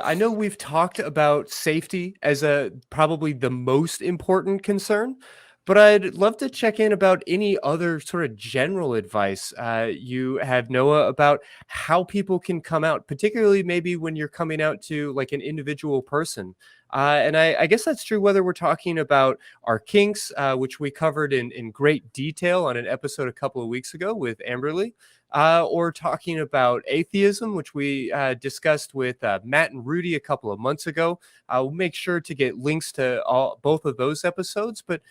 I know we've talked about safety as a probably the most important concern, but I'd love to check in about any other sort of general advice you have, Noah, about how people can come out, particularly maybe when you're coming out to like an individual person. And I guess that's true whether we're talking about our kinks, which we covered in great detail on an episode a couple of weeks ago with Amberly, or talking about atheism, which we discussed with Matt and Rudy a couple of months ago. We'll make sure to get links to both of those episodes. But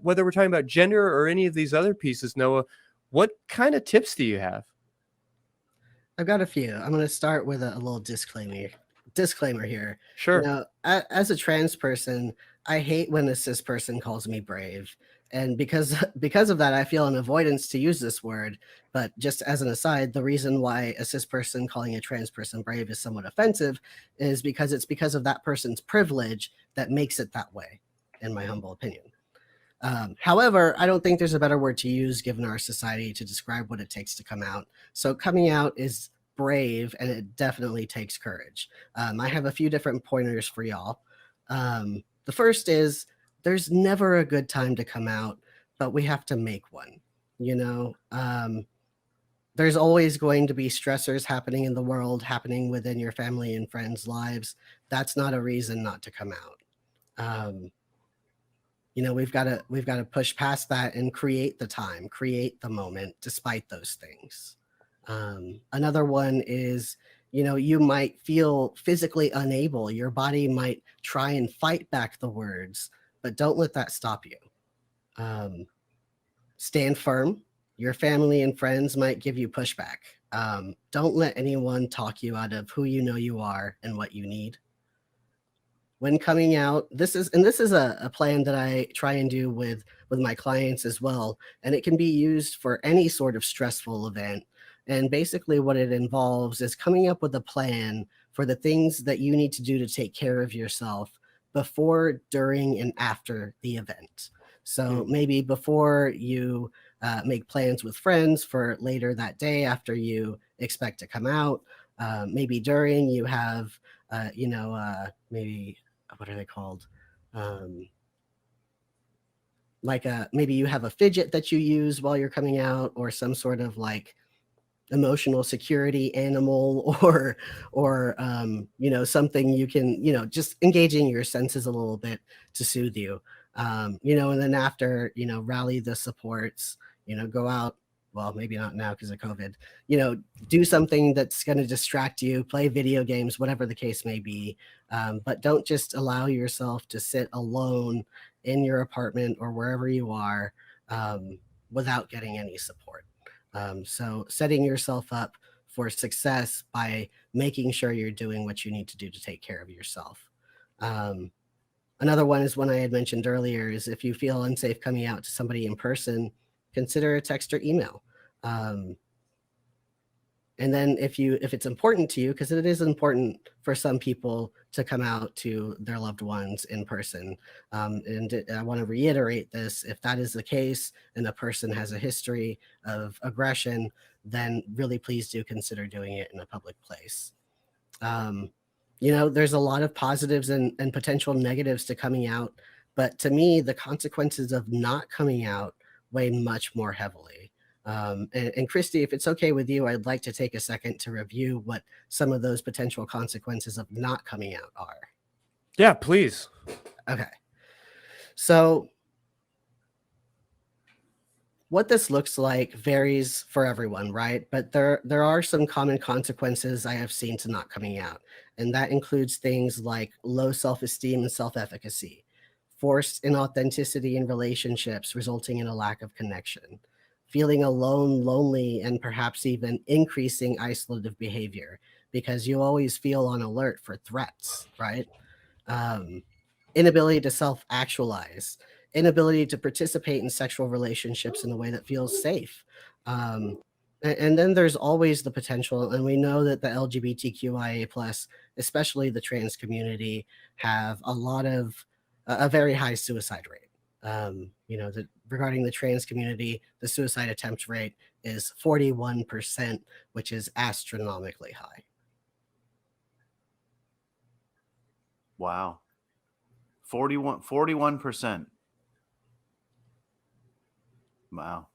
whether we're talking about gender or any of these other pieces, Noah, what kind of tips do you have? I've got a few. I'm going to start with a little disclaimer here. Sure. As a trans person, I hate when a cis person calls me brave. And because of that, I feel an avoidance to use this word. But just as an aside, the reason why a cis person calling a trans person brave is somewhat offensive is because it's because of that person's privilege that makes it that way, in my humble opinion. However, I don't think there's a better word to use given our society to describe what it takes to come out. So coming out is brave, and it definitely takes courage. I have a few different pointers for y'all. The first is there's never a good time to come out, but we have to make one. You know, there's always going to be stressors happening in the world, happening within your family and friends' lives. That's not a reason not to come out. You know, we've got to push past that and create the time, create the moment despite those things. Another one is, you know, you might feel physically unable, your body might try and fight back the words, but don't let that stop you. Stand firm. Your family and friends might give you pushback. Don't let anyone talk you out of who you know you are and what you need. When coming out, this is a plan that I try and do with my clients as well, and it can be used for any sort of stressful event. And basically what it involves is coming up with a plan for the things that you need to do to take care of yourself before, during, and after the event. So maybe before you make plans with friends for later that day after you expect to come out, maybe during you have maybe what are they called? Maybe you have a fidget that you use while you're coming out, or some sort of like emotional security animal, or something you can just engaging your senses a little bit to soothe you. And then after, rally the supports, go out. Well, maybe not now because of COVID, do something that's going to distract you, play video games, whatever the case may be. But don't just allow yourself to sit alone in your apartment or wherever you are without getting any support. So setting yourself up for success by making sure you're doing what you need to do to take care of yourself. Another one is one I had mentioned earlier is if you feel unsafe coming out to somebody in person, consider a text or email. And then if it's important to you, because it is important for some people to come out to their loved ones in person. And I want to reiterate this, if that is the case and a person has a history of aggression, then really please do consider doing it in a public place. There's a lot of positives and potential negatives to coming out, but to me, the consequences of not coming out weigh much more heavily. And Christy, if it's okay with you, I'd like to take a second to review what some of those potential consequences of not coming out are. Yeah, please. Okay. So what this looks like varies for everyone, right? But there are some common consequences I have seen to not coming out. And that includes things like low self-esteem and self-efficacy, forced inauthenticity in relationships resulting in a lack of connection, feeling alone, lonely, and perhaps even increasing isolative behavior because you always feel on alert for threats, right? Inability to self-actualize, inability to participate in sexual relationships in a way that feels safe. And then there's always the potential, and we know that the LGBTQIA+, especially the trans community, have a very high suicide rate. Regarding the trans community, the suicide attempt rate is 41%, which is astronomically high. Wow. 41%. Wow.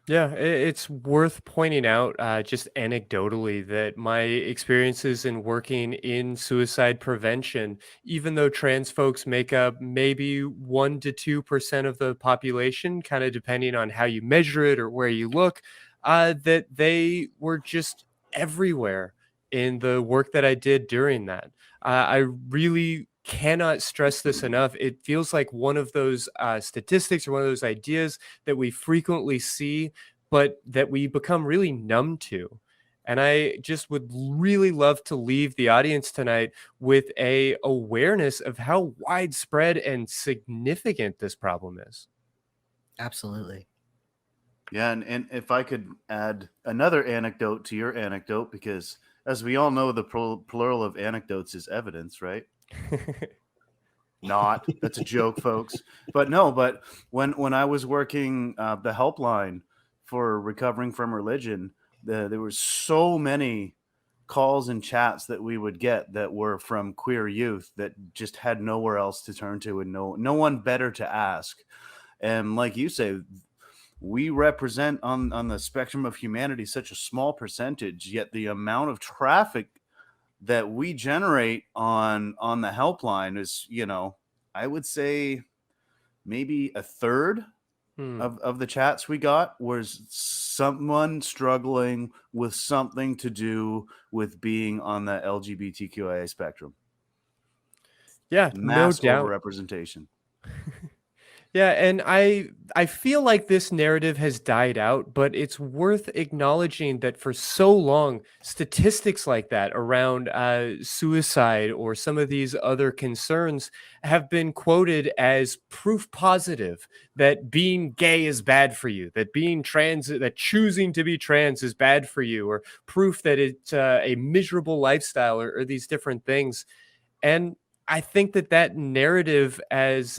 Yeah, it's worth pointing out, just anecdotally, that my experiences in working in suicide prevention, even though trans folks make up maybe 1 to 2% of the population, kind of depending on how you measure it or where you look, that they were just everywhere in the work that I did during that. I really cannot stress this enough. It feels like one of those statistics or one of those ideas that we frequently see but that we become really numb to. And I just would really love to leave the audience tonight with a awareness of how widespread and significant this problem is. Absolutely. Yeah, and if I could add another anecdote to your anecdote, because as we all know, the plural of anecdotes is evidence, right? Not. That's a joke, folks. But no, but when I was working the helpline for recovering from religion, there were so many calls and chats that we would get that were from queer youth that just had nowhere else to turn to and no one better to ask. And like you say, we represent on the spectrum of humanity such a small percentage, yet the amount of traffic that we generate on the helpline is, I would say maybe a third Hmm. of the chats we got was someone struggling with something to do with being on the LGBTQIA spectrum. Yeah, no Mass doubt. overrepresentation. Yeah, and I feel like this narrative has died out, but it's worth acknowledging that for so long, statistics like that around suicide or some of these other concerns have been quoted as proof positive that being gay is bad for you, that being trans, that choosing to be trans is bad for you, or proof that it's a miserable lifestyle, or these different things. And I think that that narrative, as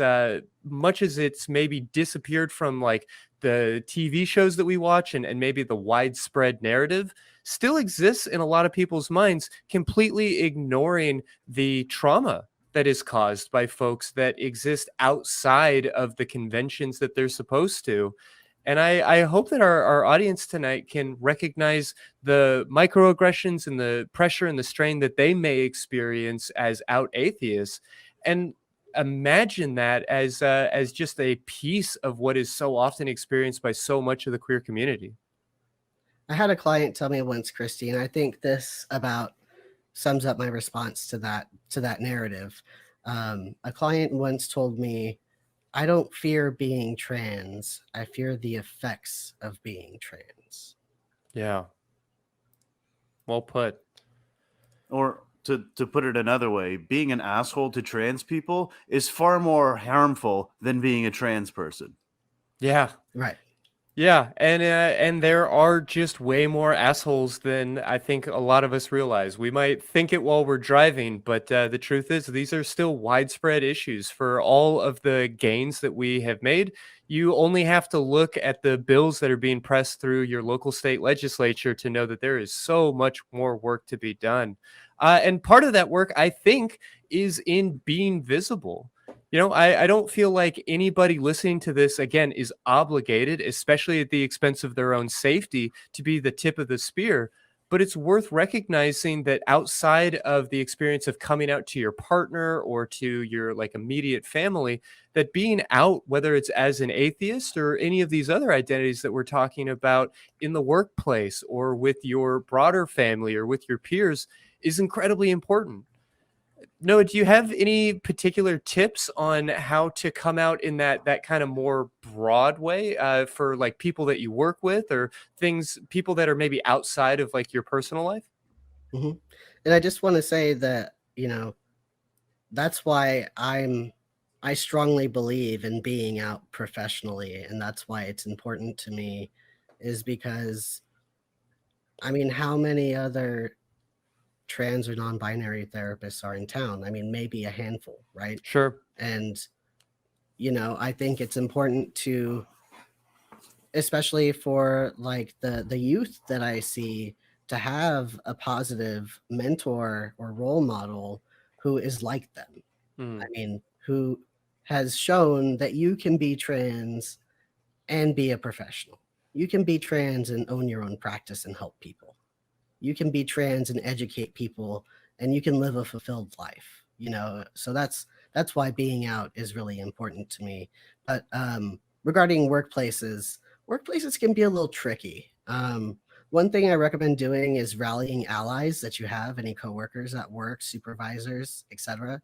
much as it's maybe disappeared from like the TV shows that we watch and maybe the widespread narrative, still exists in a lot of people's minds, completely ignoring the trauma that is caused by folks that exist outside of the conventions that they're supposed to. And I hope that our audience tonight can recognize the microaggressions and the pressure and the strain that they may experience as out atheists, and imagine that as just a piece of what is so often experienced by so much of the queer community. I had a client tell me once, Christy, and I think this about sums up my response to that narrative. A client once told me, "I don't fear being trans. I fear the effects of being trans." Yeah, well put. Or to put it another way, being an asshole to trans people is far more harmful than being a trans person. Yeah. Right. Yeah, and there are just way more assholes than I think a lot of us realize. We might think it while we're driving, but the truth is, these are still widespread issues. For all of the gains that we have made, you only have to look at the bills that are being pressed through your local state legislature to know that there is so much more work to be done. And part of that work, I think, is in being visible. I don't feel like anybody listening to this, again, is obligated, especially at the expense of their own safety, to be the tip of the spear. But it's worth recognizing that outside of the experience of coming out to your partner or to your like immediate family, that being out, whether it's as an atheist or any of these other identities that we're talking about in the workplace or with your broader family or with your peers, is incredibly important. Noah, do you have any particular tips on how to come out in that kind of more broad way for like people that you work with or people that are maybe outside of like your personal life? hmm And I just want to say that, that's why I strongly believe in being out professionally, and that's why it's important to me, is because, I mean, how many other trans or non-binary therapists are in town? I mean, maybe a handful, right? Sure. And I think it's important to, especially for like the youth that I see, to have a positive mentor or role model who is like them, Mm. I mean, who has shown that you can be trans and be a professional. You can be trans and own your own practice and help people. You can be trans and educate people, and you can live a fulfilled life. So that's why being out is really important to me. But regarding workplaces can be a little tricky. One thing I recommend doing is rallying allies that you have, any coworkers at work, supervisors, etc.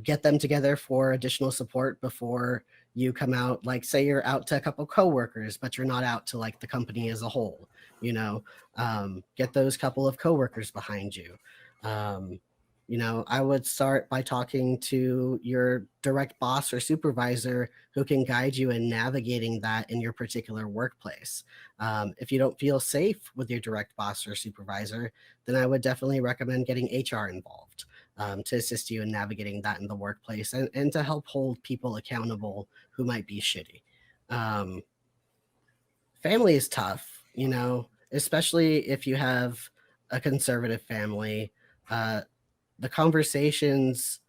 Get them together for additional support before you come out. Like, say you're out to a couple coworkers, but you're not out to like the company as a whole. Get those couple of coworkers behind you. I would start by talking to your direct boss or supervisor who can guide you in navigating that in your particular workplace. If you don't feel safe with your direct boss or supervisor, then I would definitely recommend getting HR involved. To assist you in navigating that in the workplace, and to help hold people accountable who might be shitty. Family is tough, especially if you have a conservative family. The conversations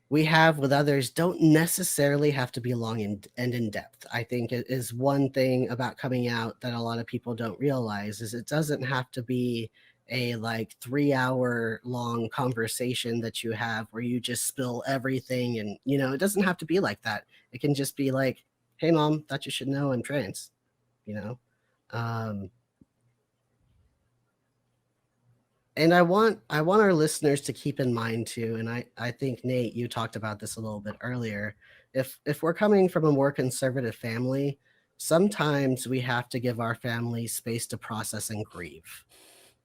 we have with others don't necessarily have to be long and in depth. I think it is one thing about coming out that a lot of people don't realize is it doesn't have to be a like 3-hour long conversation that you have where you just spill everything. And it doesn't have to be like that. It can just be like, hey mom, thought you should know I'm trans. And I want our listeners to keep in mind too, and I think Nate, you talked about this a little bit earlier. If we're coming from a more conservative family, sometimes we have to give our family space to process and grieve.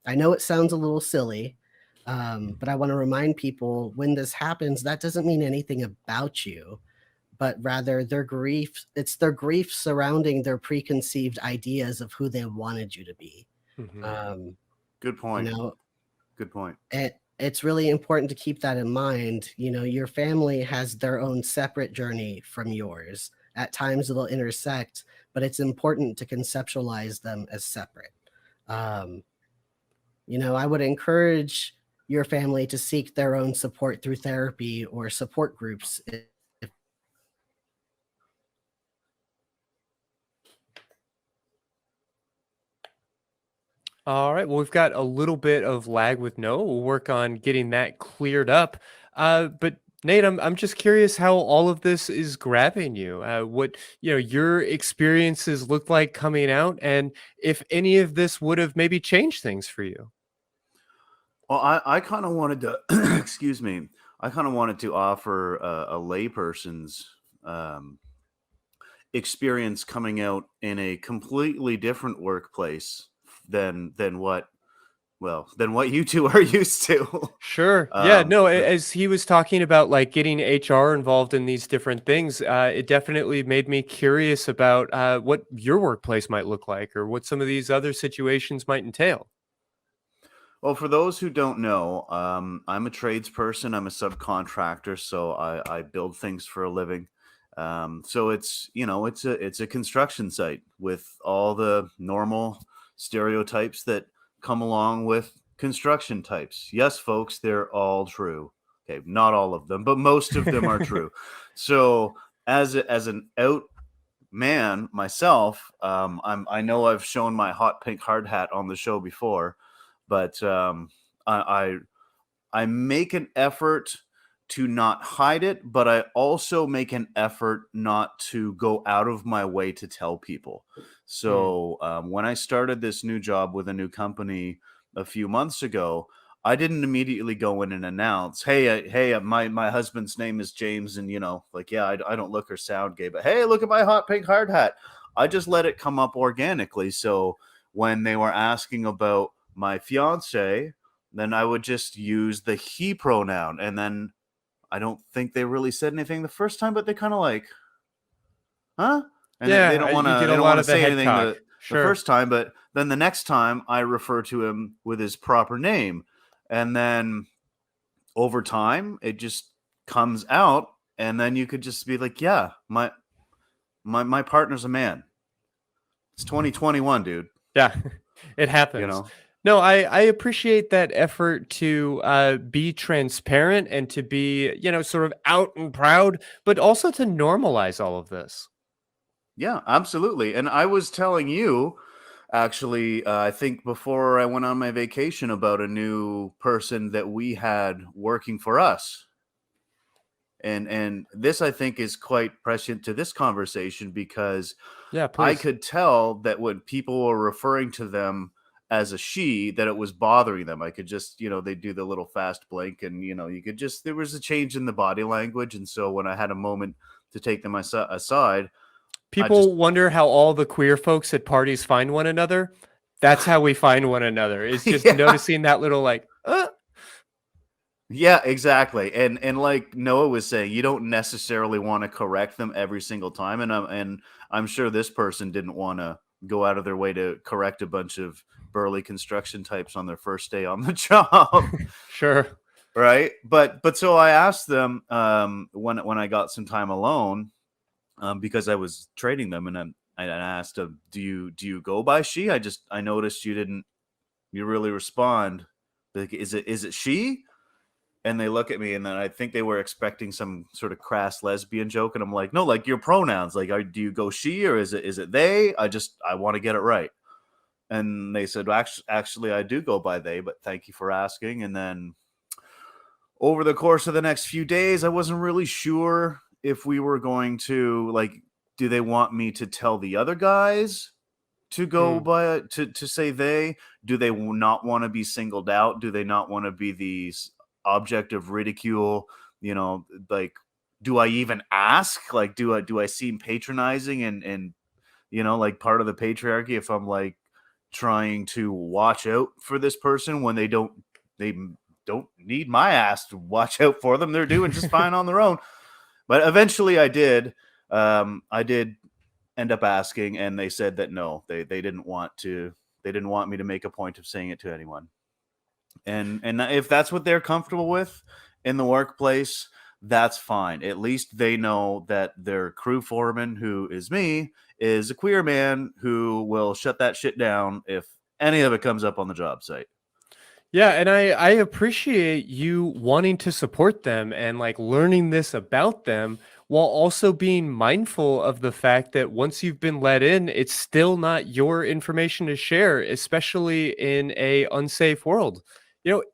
I know it sounds a little silly, but I want to remind people when this happens, that doesn't mean anything about you, but rather it's their grief surrounding their preconceived ideas of who they wanted you to be. Mm-hmm. Good point. Good point. It's really important to keep that in mind. Your family has their own separate journey from yours. At times it'll intersect, but it's important to conceptualize them as separate. I would encourage your family to seek their own support through therapy or support groups. All right. Well, we've got a little bit of lag with Noah. We'll work on getting that cleared up. But Nate, I'm just curious how all of this is grabbing you. What your experiences looked like coming out, and if any of this would have maybe changed things for you. Well, I kind of wanted to, excuse me, I kind of wanted to offer a layperson's experience coming out in a completely different workplace than what you two are used to. Sure. Yeah. No, But as he was talking about like getting HR involved in these different things, it definitely made me curious about what your workplace might look like or what some of these other situations might entail. well, for those who don't know, I'm a tradesperson. I'm a subcontractor, so I build things for a living. So it's a construction site with all the normal stereotypes that come along with construction types. Yes, folks, they're all true. Okay, not all of them, but most of them are true. So as an out man myself, I know I've shown my hot pink hard hat on the show before, but I I make an effort to not hide it, but I also make an effort not to go out of my way to tell people. Mm. So when I started this new job with a new company a few months ago, I didn't immediately go in and announce, "Hey, my husband's name is James, and I don't look or sound gay, but hey, look at my hot pink hard hat." I just let it come up organically. So when they were asking about my fiance, then I would just use the he pronoun, and then I don't think they really said anything the first time, but they kind of like, huh? And they Yeah, don't want you to get they a don't lot want to of the say head anything cock. the Sure. first time, but then the next time I refer to him with his proper name, and then over time it just comes out, and then you could just be like, yeah, my partner's a man. It's 2021, dude. Yeah, it You happens. know. No, I appreciate that effort to be transparent and to be, sort of out and proud, but also to normalize all of this. Yeah, absolutely. And I was telling you, actually, I think before I went on my vacation, about a new person that we had working for us. And this, I think, is quite prescient to this conversation, because Yeah, I please. could tell that when people were referring to them as a she, that it was bothering them. I could just, they do the little fast blink, and you could just, there was a change in the body language. And so when I had a moment to take them aside, I just People wonder how all the queer folks at parties find one another. That's how we find one another. Is just yeah. noticing that little like, Yeah, exactly. And like Noah was saying, you don't necessarily want to correct them every single time. And I'm sure this person didn't want to go out of their way to correct a bunch of burly construction types on their first day on the job. sure. Right. But so I asked them, when I got some time alone, because I was trading them, and I asked them, do you go by she? I noticed you really respond. Like, is it she? And they look at me, and then I think they were expecting some sort of crass lesbian joke, and I'm like, no, like your pronouns, like, do you go she, or is it they? I want to get it right. And they said, well, actually, I do go by they, but thank you for asking. And then over the course of the next few days, I wasn't really sure if we were going to, like, do they want me to tell the other guys to go Mm. by, to say they? Do they not want to be singled out? Do they not want to be the object of ridicule? Like, do I even ask? Like, do I seem patronizing, and like part of the patriarchy, if I'm like trying to watch out for this person when they don't need my ass to watch out for them? They're doing just fine on their own. But eventually I did end up asking, and they said that no, they didn't want to. They didn't want me to make a point of saying it to anyone. And if that's what they're comfortable with in the workplace, that's fine. At least they know that their crew foreman, who is me, is a queer man who will shut that shit down if any of it comes up on the job site. Yeah, and I appreciate you wanting to support them and like learning this about them while also being mindful of the fact that once you've been let in, it's still not your information to share, especially in a unsafe world. You know,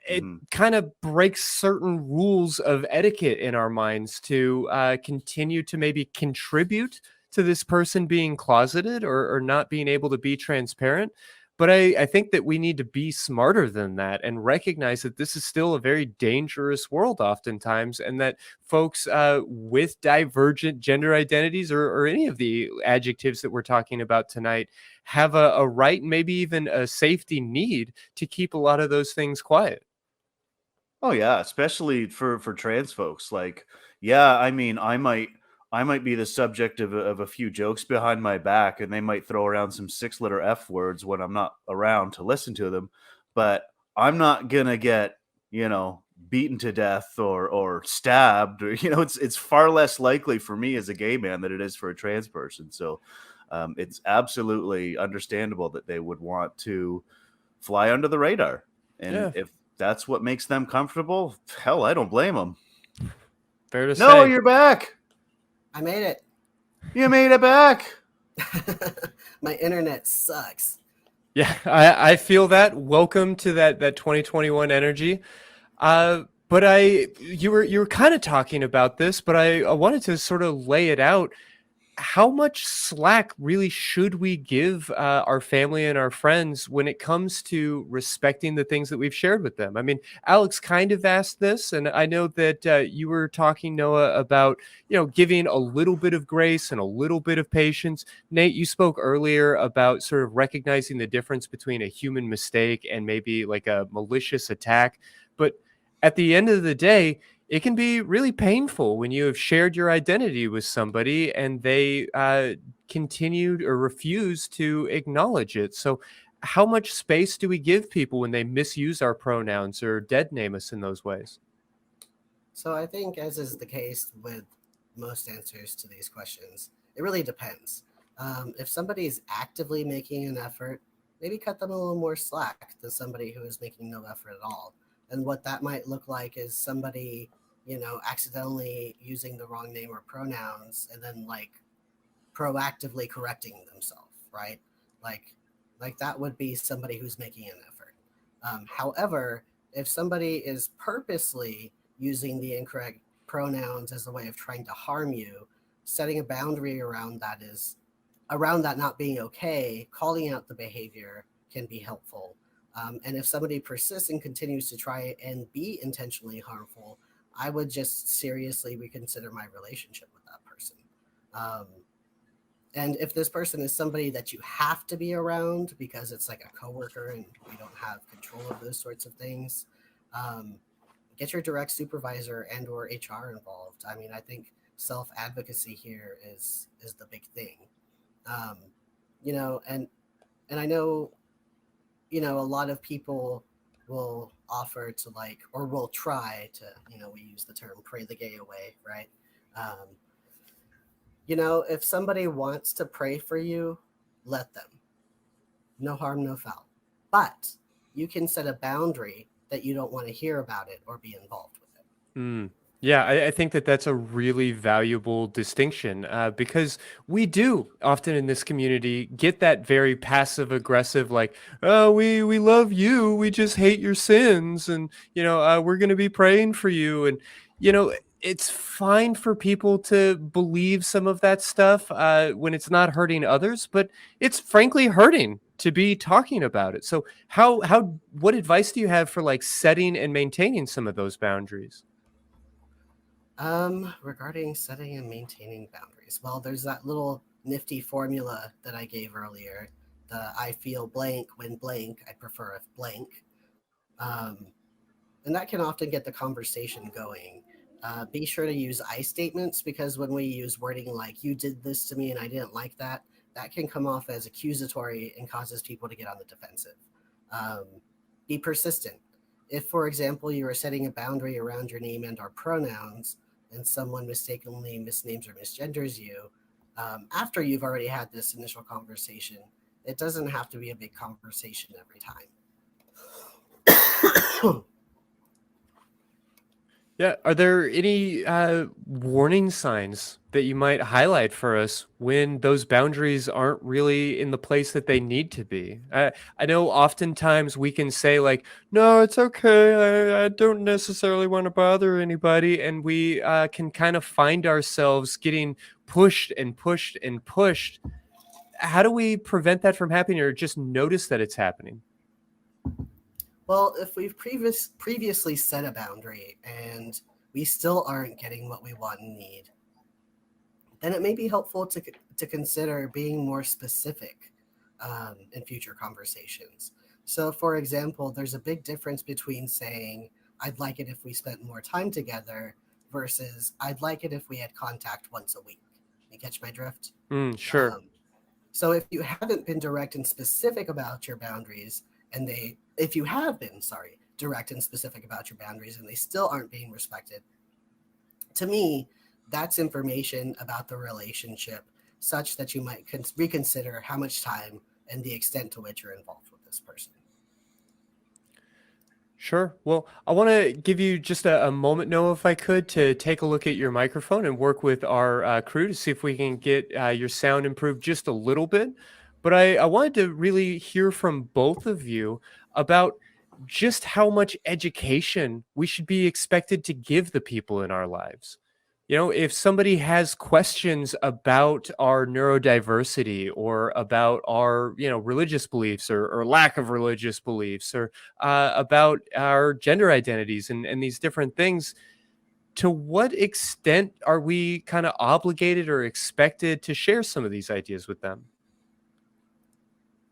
it Mhm. kind of breaks certain rules of etiquette in our minds to continue to maybe contribute to this person being closeted or not being able to be transparent. But I think that we need to be smarter than that and recognize that this is still a very dangerous world oftentimes, and that folks with divergent gender identities or any of the adjectives that we're talking about tonight have a right and maybe even a safety need to keep a lot of those things quiet. Oh yeah, especially for trans folks. Like, yeah, I mean, I might be the subject of a few jokes behind my back, and they might throw around some six-letter F words when I'm not around to listen to them, but I'm not gonna get, beaten to death or stabbed, or it's far less likely for me as a gay man than it is for a trans person. So it's absolutely understandable that they would want to fly under the radar. And Yeah, if that's what makes them comfortable, hell, I don't blame them. fair to No, say. you're back. I made it. You made it back. My internet sucks. Yeah, I feel that. Welcome to that 2021 energy. But you were kind of talking about this, but I wanted to sort of lay it out. How much slack really should we give our family and our friends when it comes to respecting the things that we've shared with them? I mean, Alex kind of asked this, and I know that you were talking, Noah, about giving a little bit of grace and a little bit of patience. Nate, you spoke earlier about sort of recognizing the difference between a human mistake and maybe like a malicious attack, but at the end of the day, it can be really painful when you have shared your identity with somebody and they continued or refuse to acknowledge it. So, how much space do we give people when they misuse our pronouns or dead name us in those ways? So I think, as is the case with most answers to these questions, it really depends. If somebody is actively making an effort maybe cut them a little more slack than somebody who is making no effort at all. And what that might look like is somebody, accidentally using the wrong name or pronouns and then like proactively correcting themselves, right? Like, like that would be somebody who's making an effort. However, if somebody is purposely using the incorrect pronouns as a way of trying to harm you, setting a boundary around that not being okay, calling out the behavior can be helpful. And if somebody persists and continues to try and be intentionally harmful, I would just seriously reconsider my relationship with that person. Um, and if this person is somebody that you have to be around because it's like a coworker and you don't have control of those sorts of things, get your direct supervisor and or HR involved. I mean, I think self-advocacy here is the big thing. Um, and I know, a lot of people will offer to like, or will try to, we use the term pray the gay away, right? Um, if somebody wants to pray for you, let them. No harm, no foul. But you can set a boundary that you don't want to hear about it or be involved with it. Mm. Yeah, I think that that's a really valuable distinction because we do often in this community get that very passive aggressive, like, oh, we love you, we just hate your sins, and we're going to be praying for you, and it's fine for people to believe some of that stuff when it's not hurting others, but it's frankly hurting to be talking about it. So what advice do you have for like setting and maintaining some of those boundaries? Regarding setting and maintaining boundaries, well, there's that little nifty formula that I gave earlier. The I feel blank when blank, I prefer if blank. Um, and that can often get the conversation going. Be sure to use I statements because when we use wording like you did this to me and I didn't like that, that can come off as accusatory and causes people to get on the defensive. Um, be persistent. If, for example, you are setting a boundary around your name and or pronouns and someone mistakenly misnames or misgenders you, after you've already had this initial conversation, it doesn't have to be a big conversation every time. Yeah. Are there any warning signs that you might highlight for us when those boundaries aren't really in the place that they need to be? I know oftentimes we can say, like, no, it's okay. I don't necessarily want to bother anybody. And we can kind of find ourselves getting pushed and pushed and pushed. How do we prevent that from happening or just notice that it's happening? Well, if we've previously set a boundary and we still aren't getting what we want and need, then it may be helpful to consider being more specific in future conversations. So, for example, there's a big difference between saying, I'd like it if we spent more time together versus I'd like it if we had contact once a week. You catch my drift? Sure. So if you haven't been direct and specific about your boundaries, and if you have been, direct and specific about your boundaries and they still aren't being respected, to me, that's information about the relationship such that you might reconsider how much time and the extent to which you're involved with this person. Sure. Well, I want to give you just a moment, Noah, if I could, to take a look at your microphone and work with our crew to see if we can get your sound improved just a little bit. But I wanted to really hear from both of you about just how much education we should be expected to give the people in our lives. If somebody has questions about our neurodiversity or about our, religious beliefs or lack of religious beliefs or about our gender identities and these different things, to what extent are we kind of obligated or expected to share some of these ideas with them?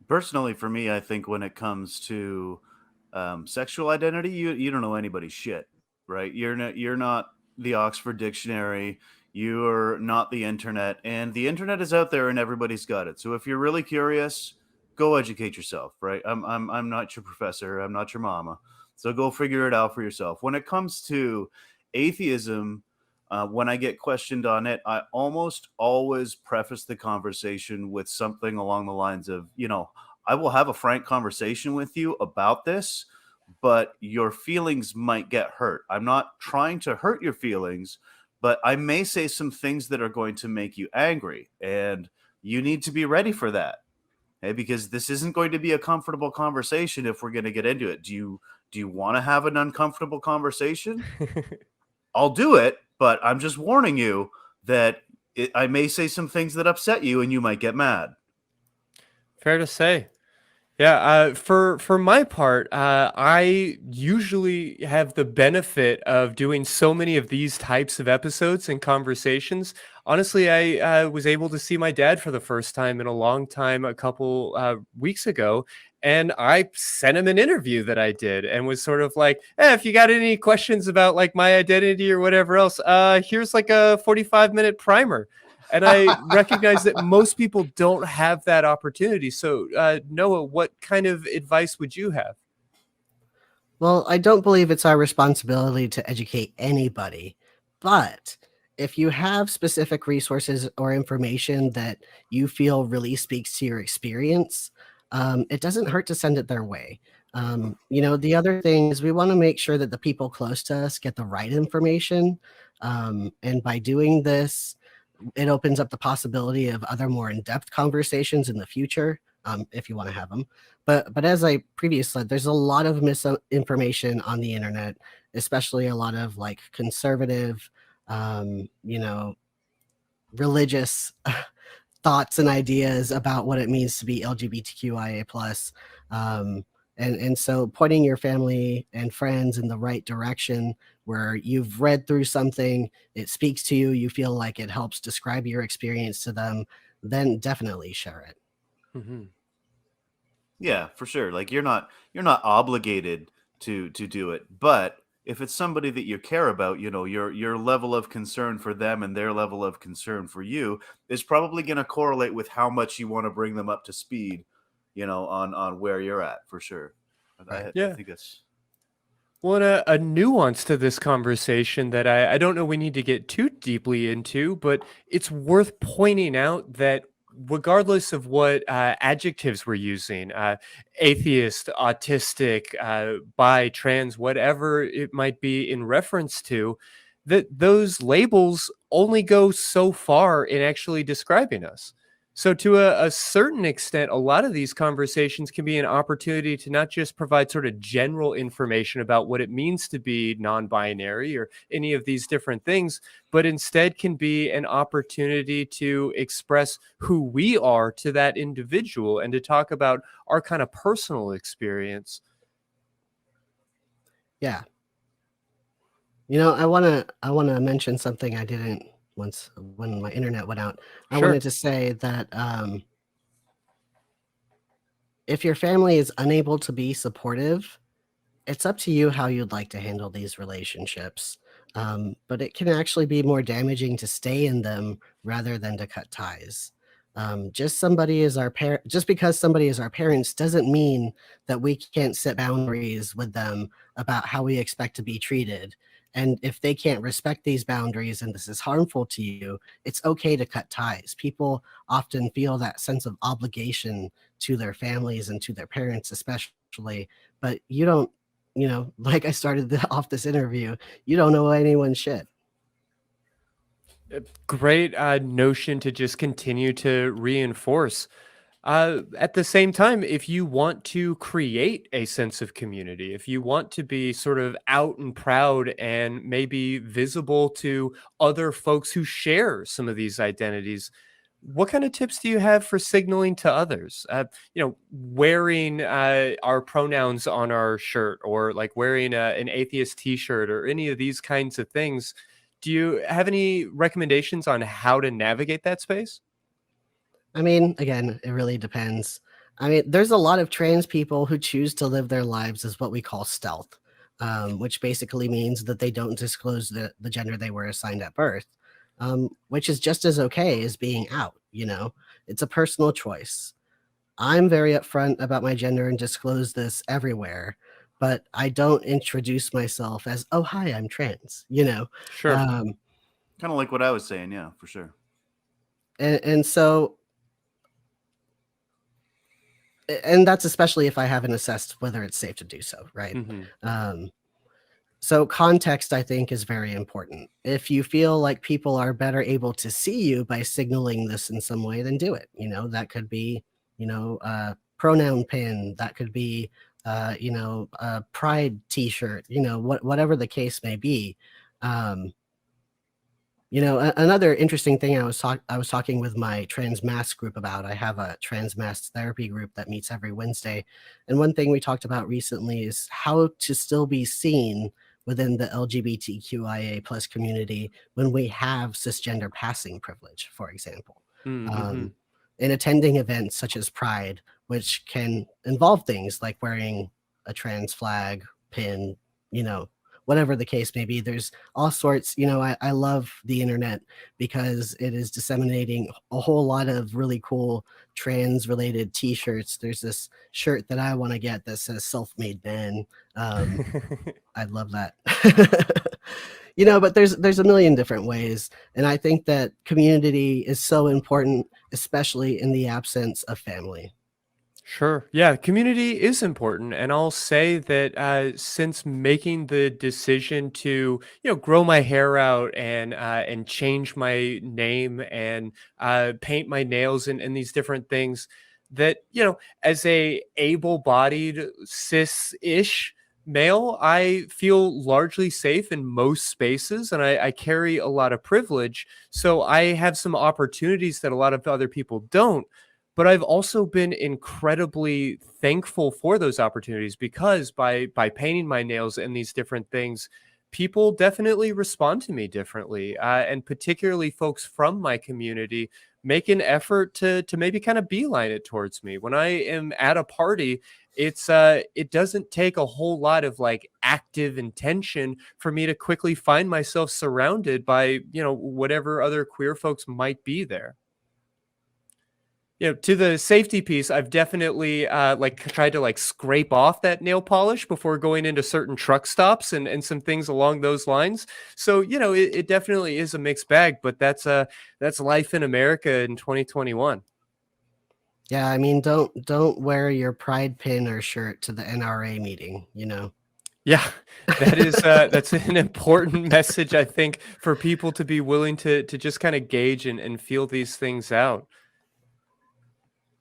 Personally, for me, I think when it comes to sexual identity, you don't know anybody's shit, right? You're not the Oxford Dictionary. You're not the internet, and the internet is out there, and everybody's got it. So if you're really curious, go educate yourself, right? I'm not your professor. I'm not your mama. So go figure it out for yourself. When it comes to atheism, when I get questioned on it, I almost always preface the conversation with something along the lines of, I will have a frank conversation with you about this, but your feelings might get hurt. I'm not trying to hurt your feelings, but I may say some things that are going to make you angry, and you need to be ready for that. Okay, because this isn't going to be a comfortable conversation if we're going to get into it. Do you want to have an uncomfortable conversation? I'll do it, but I'm just warning you that I may say some things that upset you and you might get mad. Fair to say. Yeah, for my part, I usually have the benefit of doing so many of these types of episodes and conversations. Honestly, I was able to see my dad for the first time in a long time a couple weeks ago, and I sent him an interview that I did, and was sort of like, if you got any questions about like my identity or whatever else, here's like a 45-minute primer. And I recognize that most people don't have that opportunity. So, Noah, what kind of advice would you have? Well, I don't believe it's our responsibility to educate anybody, but if you have specific resources or information that you feel really speaks to your experience, it doesn't hurt to send it their way. The other thing is we want to make sure that the people close to us get the right information. And by doing this, it opens up the possibility of other more in-depth conversations in the future, if you want to have them. But as I previously said, there's a lot of misinformation on the internet, especially a lot of like conservative, um, you know, religious thoughts and ideas about what it means to be LGBTQIA plus. And so pointing your family and friends in the right direction where you've read through something, it speaks to you, you feel like it helps describe your experience to them, then definitely share it. Mhm. Yeah, for sure. Like you're not obligated to do it, but if it's somebody that you care about, your level of concern for them and their level of concern for you is probably going to correlate with how much you want to bring them up to speed, on where you're at, for sure. Right. I Yeah. think that's Well, and a nuance to this conversation that I don't know we need to get too deeply into, but it's worth pointing out that regardless of what adjectives we're using, atheist, autistic, bi, trans, whatever it might be in reference to, that those labels only go so far in actually describing us. So, to a certain extent, a lot of these conversations can be an opportunity to not just provide sort of general information about what it means to be non binary or any of these different things, but instead can be an opportunity to express who we are to that individual and to talk about our kind of personal experience. Yeah. I want to mention something I didn't once when my internet went out. I wanted Sure. to say that if your family is unable to be supportive, it's up to you how you'd like to handle these relationships. But it can actually be more damaging to stay in them rather than to cut ties. Just because somebody is our parents doesn't mean that we can't set boundaries with them about how we expect to be treated. And if they can't respect these boundaries and this is harmful to you, it's okay to cut ties. People often feel that sense of obligation to their families and to their parents, especially. But you don't, like I started off this interview, you don't know anyone's shit. Great notion to just continue to reinforce. At the same time, if you want to create a sense of community, if you want to be sort of out and proud and maybe visible to other folks who share some of these identities, what kind of tips do you have for signaling to others? Wearing our pronouns on our shirt, or like wearing an atheist T-shirt, or any of these kinds of things. Do you have any recommendations on how to navigate that space? I mean, again, it really depends. I mean, there's a lot of trans people who choose to live their lives as what we call stealth, which basically means that they don't disclose the gender they were assigned at birth, which is just as okay as being out. It's a personal choice. I'm very upfront about my gender and disclose this everywhere, but I don't introduce myself as, oh, hi, I'm trans. Sure. Um, kind of like what I was saying. Yeah, for sure. and so And that's especially if I haven't assessed whether it's safe to do so, right? Mhm. So context, I think, is very important. If you feel like people are better able to see you by signaling this in some way, then do it. That could be, a pronoun pin. That could be, a pride T-shirt. Whatever the case may be. Um, Another interesting thing I was talking with my trans mass group about. I have a trans mass therapy group that meets every Wednesday, and one thing we talked about recently is how to still be seen within the LGBTQIA plus community when we have cisgender passing privilege, for example, Mm-hmm. um, in attending events such as Pride, which can involve things like wearing a trans flag, pin, you know, whatever the case may be. There's all sorts. I love the internet because it is disseminating a whole lot of really cool trans related t-shirts. There's this shirt that I want to get that says self-made man. I love that. But there's a million different ways, and I think that community is so important, especially in the absence of family. Sure. Yeah, community is important, and I'll say that since making the decision to, grow my hair out and change my name and paint my nails and these different things, that as a able-bodied cis-ish male, I feel largely safe in most spaces, and I carry a lot of privilege, so I have some opportunities that a lot of other people don't, but I've also been incredibly thankful for those opportunities because by painting my nails and these different things, people definitely respond to me differently, and particularly folks from my community make an effort to maybe kind of beeline it towards me when I am at a party. It doesn't take a whole lot of like active intention for me to quickly find myself surrounded by whatever other queer folks might be there. To the safety piece, I've definitely, like, tried to, like, scrape off that nail polish before going into certain truck stops and some things along those lines. So, it definitely is a mixed bag, but that's life in America in 2021. Yeah, I mean, don't wear your pride pin or shirt to the NRA meeting. Yeah, that's an important message, I think, for people to be willing to just kinda gauge and feel these things out.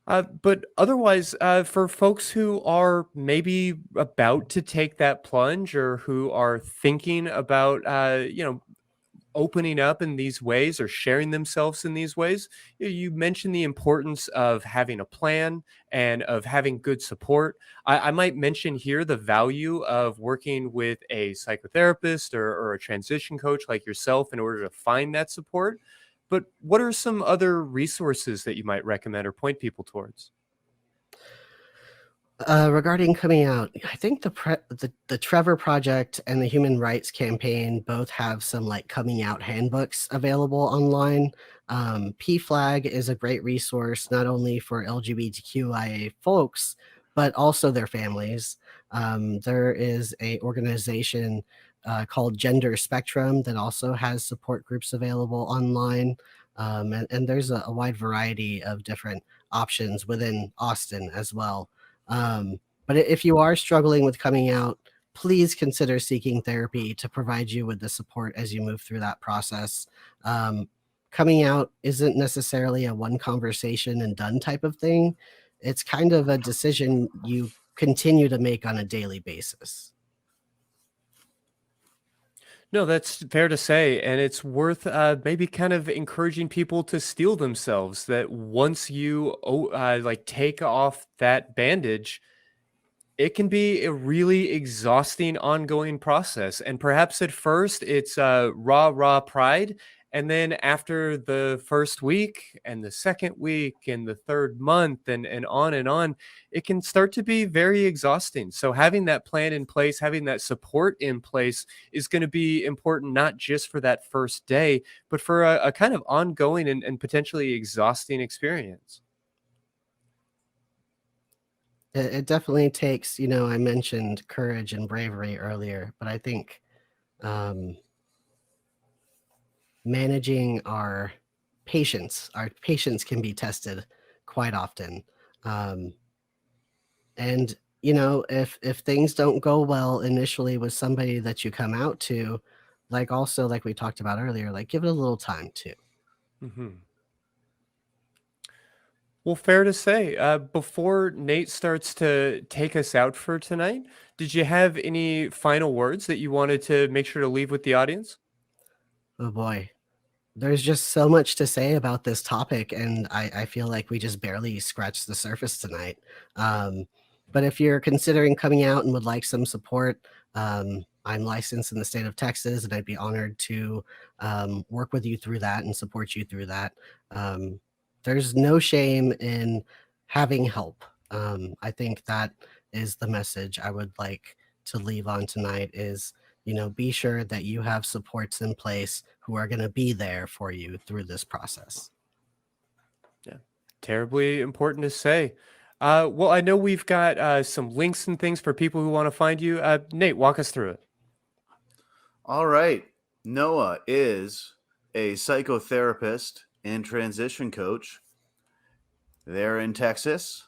But otherwise, for folks who are maybe about to take that plunge or who are thinking about, opening up in these ways or sharing themselves in these ways, you mentioned the importance of having a plan and of having good support. I might mention here the value of working with a psychotherapist or a transition coach like yourself in order to find that support. But what are some other resources that you might recommend or point people towards? Regarding coming out, I think the Trevor Project and the Human Rights Campaign both have some like coming out handbooks available online. PFLAG is a great resource not only for LGBTQIA folks but also their families. There is a organization called Gender Spectrum that also has support groups available online, and there's a wide variety of different options within Austin as well. But if you are struggling with coming out, please consider seeking therapy to provide you with the support as you move through that process. Um, Coming out isn't necessarily a one conversation and done type of thing. It's kind of a decision you continue to make on a daily basis. No, that's fair to say, and it's worth maybe kind of encouraging people to steel themselves that once you like take off that bandage, it can be a really exhausting ongoing process. And perhaps at first it's raw pride. And then after the first week and the second week and the third month and on, it can start to be very exhausting. So having that plan in place, having that support in place is going to be important, not just for that first day, but for a kind of ongoing and potentially exhausting experience. It definitely takes, I mentioned courage and bravery earlier, but I think um, managing our patience can be tested quite often. Um, And if things don't go well initially with somebody that you come out to, like we talked about earlier, like give it a little time too. Mm-hmm. Well, fair to say. Before Nate starts to take us out for tonight, did you have any final words that you wanted to make sure to leave with the audience? Oh boy. There's just so much to say about this topic, and I feel like we just barely scratched the surface tonight. Um, but if you're considering coming out and would like some support, I'm licensed in the state of Texas, and I'd be honored to work with you through that and support you through that. Um, there's no shame in having help. I think that is the message I would like to leave on tonight is be sure that you have supports in place who are going to be there for you through this process. Yeah, terribly important to say. Well, I know we've got some links and things for people who want to find you. Nate, walk us through it. All right. Noah is a psychotherapist and transition coach there in Texas.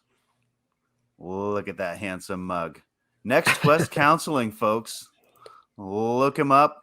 Look at that handsome mug. Next Quest Counseling, folks. Look him up.